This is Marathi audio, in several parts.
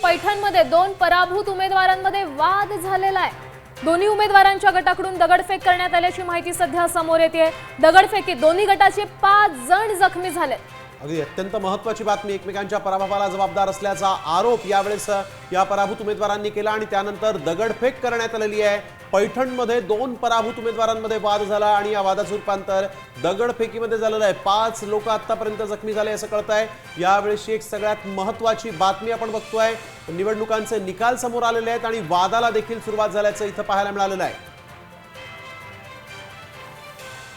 पैठणमध्ये दोन पराभूत उमेदवारांमध्ये वाद झालेला आहे। दोन्ही उमेदवारांच्या गटाकडून दगडफेक करण्यात आल्याची माहिती सध्या समोर येते। दगडफेकीत दोन्ही गटाचे 5 जण जखमी झाले। अगदी अत्यंत महत्त्वाची बातमी, एकमेकांच्या पराभवाला जबाबदार असल्याचा आरोप यावेळेस या पराभूत उमेदवारांनी केला आणि त्यानंतर दगडफेक करण्यात आलेली आहे। पैठणमध्ये दोन पराभूत उमेदवारांमध्ये वाद झाला आणि या वादाचं रूपांतर दगडफेकीमध्ये झालेलं आहे। 5 लोक आतापर्यंत जखमी झाले असं कळत आहे। यावेळेसची एक सगळ्यात महत्त्वाची बातमी आपण बघतोय, निवडणुकांचे निकाल समोर आलेले आहेत आणि वादाला देखील सुरुवात झाल्याचं इथं पाहायला मिळालेलं आहे।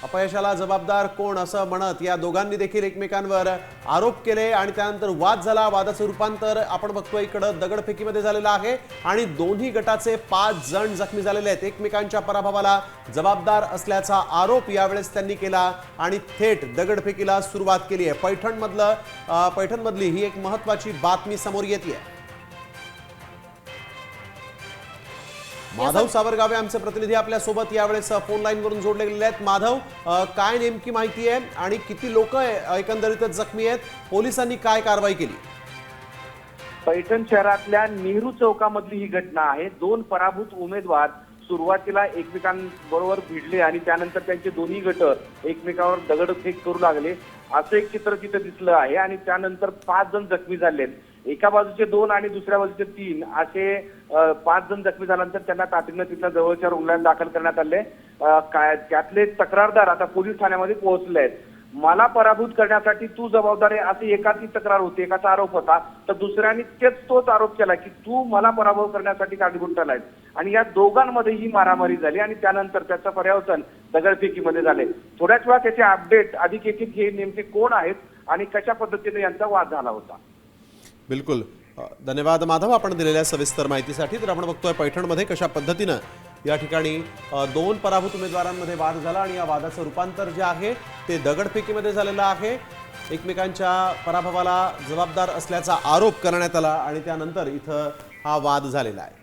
अपयशाला जबाबदार कोण असं म्हणत या दोघांनी देखील एकमेकांवर आरोप केले आणि त्यानंतर वाद झाला। वादाचं रूपांतर आपण बघतोय इकडे दगडफेकीमध्ये झालेलं आहे आणि दोन्ही गटाचे 5 जण जखमी झालेले आहेत। एकमेकांच्या पराभवाला जबाबदार असल्याचा आरोप यावेळेस त्यांनी केला आणि थेट दगडफेकीला सुरुवात केली आहे। पैठणमधली ही एक महत्त्वाची बातमी समोर येते। माधव सावरगावे आमचे प्रतिनिधी आपल्या सोबत यावेळेस फोन लाईन वरून जोडले गेलेले आहेत। माधव, काय नेमकी माहिती आहे आणि किती लोक एकंदरीतच जखमी आहेत? पोलिसांनी काय कारवाई केली? पैठण शहरातल्या नेहरू चौकामधली ही घटना आहे। दोन पराभूत उमेदवार सुरुवातीला एकमेकांबरोबर भिडले आणि त्यानंतर त्यांचे दोन्ही गट एकमेकांवर दगडफेक करू लागले असं एक चित्र तिथे दिसलं आहे आणि त्यानंतर 5 जण जखमी झाले। एका बाजूचे 2 आणि दुसऱ्या बाजूचे 3 असे 5 जण जखमी झाल्यानंतर त्यांना तातडीनं तिथल्या जवळच्या रुग्णालयात दाखल करण्यात आले। त्यातले तक्रारदार आता पोलीस ठाण्यामध्ये पोहोचले आहेत। मला पराभूत करण्यासाठी तू जबाबदार आहे अशी एकाची तक्रार होती, एकाचा आरोप होता, तर दुसऱ्याने तोच आरोप केला की तू मला पराभव करण्यासाठी कारणीभूत ठरलाय आणि या दोघांमध्ये ही मारामारी झाली आणि त्यानंतर त्याचं पर्यावसन दगडफेकीमध्ये झाले। थोड्याच वेळात त्याचे अपडेट अधिक एक हे नेमके कोण आहेत आणि कशा पद्धतीने यांचा वाद झाला होता। बिलकुल, धन्यवाद माधव आपण दिलेल्या सविस्तर माहितीसाठी। तर आपण बघतोय पैठणमध्ये कशा पद्धतीनं या ठिकाणी दोन पराभूत उमेदवारांमध्ये वाद झाला आणि या वादाचं रूपांतर जे आहे ते दगडफेकीमध्ये झालेलं आहे। एकमेकांच्या पराभवाला जबाबदार असल्याचा आरोप करण्यात आला आणि त्यानंतर इथं हा वाद झालेला आहे।